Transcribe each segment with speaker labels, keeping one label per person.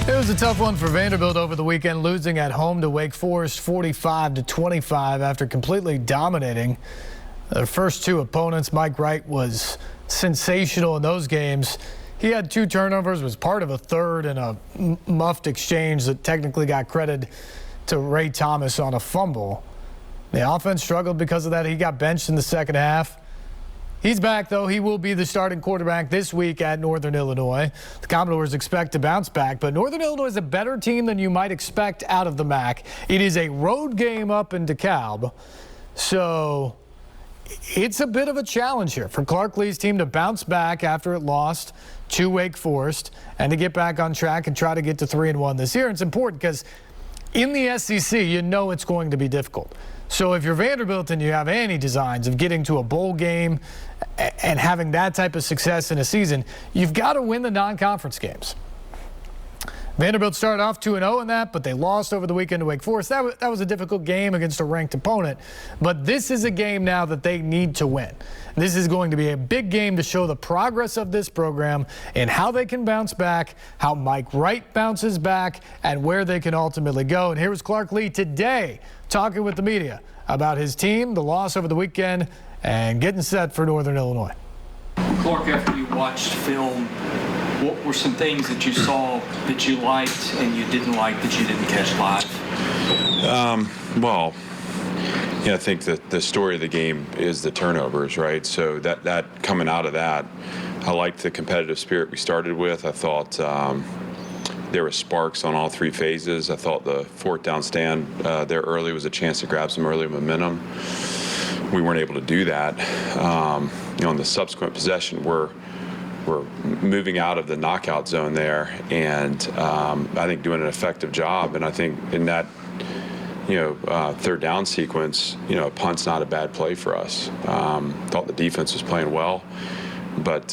Speaker 1: It was a tough one for Vanderbilt over the weekend, losing at home to Wake Forest 45-25 after completely dominating their first two opponents. Mike Wright was sensational in those games. He had 2 turnovers, was part of a third in a muffed exchange that technically got credit to Ray Thomas on a fumble. The offense struggled because of that. He got benched in the second half. He's back, though. He will be the starting quarterback this week at Northern Illinois. The Commodores expect to bounce back, but Northern Illinois is a better team than you might expect out of the MAC. It is a road game up in DeKalb, so it's a bit of a challenge here for Clark Lea's team to bounce back after it lost to Wake Forest and to get back on track and try to get to 3-1 this year. It's important because in the SEC, you know it's going to be difficult. So if you're Vanderbilt and you have any designs of getting to a bowl game and having that type of success in a season, you've got to win the non-conference games. Vanderbilt started off 2-0 in that, but they lost over the weekend to Wake Forest. That was a difficult game against a ranked opponent. But this is a game now that they need to win. This is going to be a big game to show the progress of this program and how they can bounce back, how Mike Wright bounces back, and where they can ultimately go. And here was Clark Lea today talking with the media about his team, the loss over the weekend, and getting set for Northern Illinois.
Speaker 2: Clark, after you watched film, what were some things that you saw that you liked and you didn't like that you didn't catch live?
Speaker 3: Well, I think that the story of the game is the turnovers, right? So that coming out of that, I liked the competitive spirit we started with. I thought there were sparks on all 3 phases. I thought the 4th down stand there early was a chance to grab some early momentum. We weren't able to do that. On the subsequent possession, we're moving out of the knockout zone there, and I think doing an effective job. And I think in that, 3rd down sequence, a punt's not a bad play for us. Thought the defense was playing well, but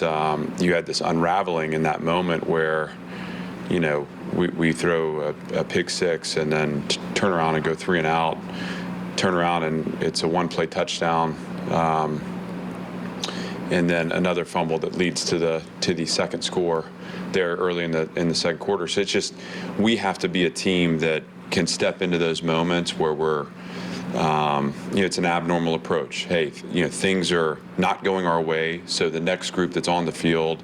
Speaker 3: you had this unraveling in that moment where, we throw a pick 6 and then turn around and go 3 and out, turn around and it's a 1-play touchdown. And then another fumble that leads to the second score there early in the second quarter. So it's just, we have to be a team that can step into those moments where we're, it's an abnormal approach. Hey, things are not going our way, so the next group that's on the field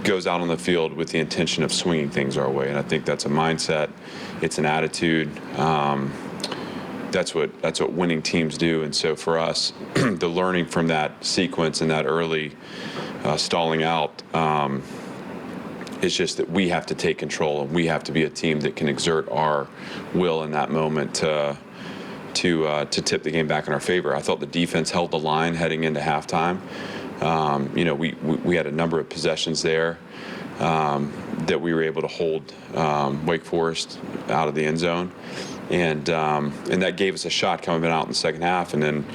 Speaker 3: goes out on the field with the intention of swinging things our way. And I think that's a mindset. It's an attitude. That's what winning teams do. And so for us, the learning from that sequence and that early stalling out is just that we have to take control, and we have to be a team that can exert our will in that moment to tip the game back in our favor. I thought the defense held the line heading into halftime. We had a number of possessions there that we were able to hold Wake Forest out of the end zone. And that gave us a shot coming out in the second half, and then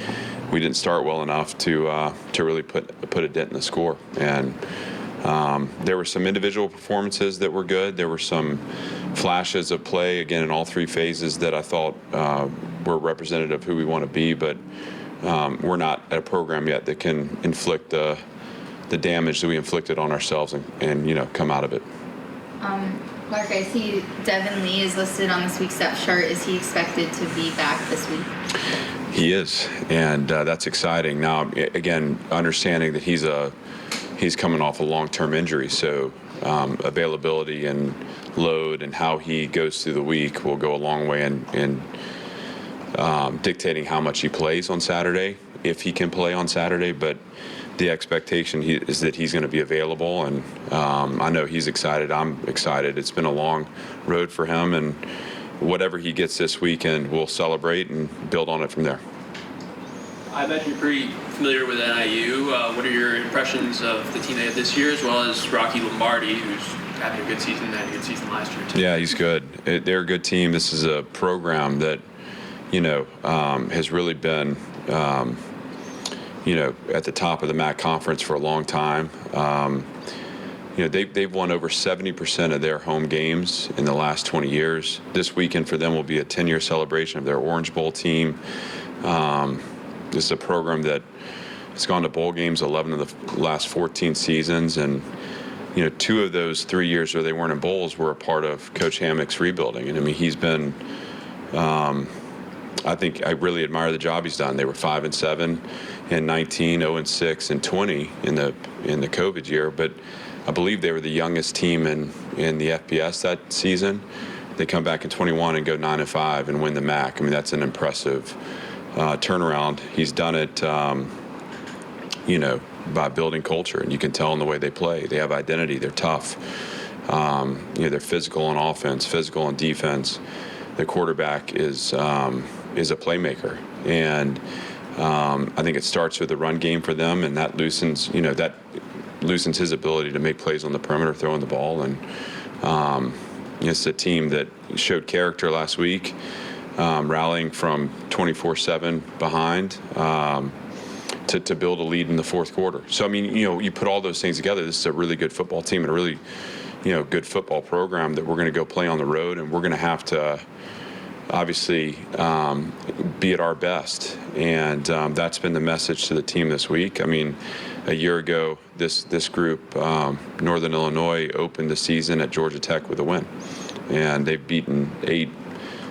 Speaker 3: we didn't start well enough to really put a dent in the score. And there were some individual performances that were good. There were some flashes of play, again, in all 3 phases that I thought were representative of who we want to be, but we're not at a program yet that can inflict the damage that we inflicted on ourselves and come out of it.
Speaker 4: Clark, I see Devin Lee is listed on this week's depth chart. Is he expected to be back this week?
Speaker 3: He is, and that's exciting. Now, again, understanding that he's coming off a long-term injury, so availability and load and how he goes through the week will go a long way in dictating how much he plays on Saturday, if he can play on Saturday. But the expectation is that he's going to be available, and I know he's excited. I'm excited. It's been a long road for him, and whatever he gets this weekend, we'll celebrate and build on it from there.
Speaker 5: I imagine you're pretty familiar with NIU. What are your impressions of the team they had this year, as well as Rocky Lombardi, who's having a good season and had a good season last year too?
Speaker 3: Yeah, he's good. They're a good team. This is a program that, has really been at the top of the MAC conference for a long time. They've won over 70% of their home games in the last 20 years. This weekend for them will be a 10-year celebration of their Orange Bowl team. This is a program that has gone to bowl games 11 of the last 14 seasons, and 2 of those 3 years where they weren't in bowls were a part of Coach Hammock's rebuilding. And I mean, he's been, I think I really admire the job he's done. They were 5-7 in 19, 0-6 in 20 in the COVID year, but I believe they were the youngest team in the FBS that season. They come back in 21 and go 9-5 and win the MAC. I mean, that's an impressive turnaround. He's done it, by building culture, and you can tell in the way they play. They have identity. They're tough. They're physical on offense, physical on defense. The quarterback is a playmaker, and I think it starts with the run game for them, and that loosens his ability to make plays on the perimeter, throwing the ball. And it's a team that showed character last week, rallying from 24-7 behind to build a lead in the fourth quarter. So, I mean, you put all those things together, this is a really good football team and a really, good football program that we're going to go play on the road, and we're going to have to obviously be at our best. And that's been the message to the team this week. I mean, a year ago, this group, Northern Illinois, opened the season at Georgia Tech with a win. And they've beaten 8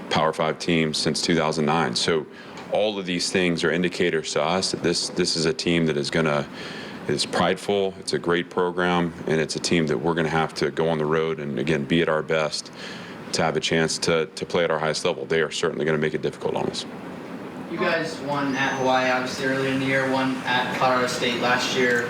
Speaker 3: Power 5 teams since 2009. So all of these things are indicators to us that this is a team that is prideful, it's a great program, and it's a team that we're going to have to go on the road and, again, be at our best to have a chance to play at our highest level. They are certainly going to make it difficult on us.
Speaker 6: You guys won at Hawaii, obviously, earlier in the year, won at Colorado State last year.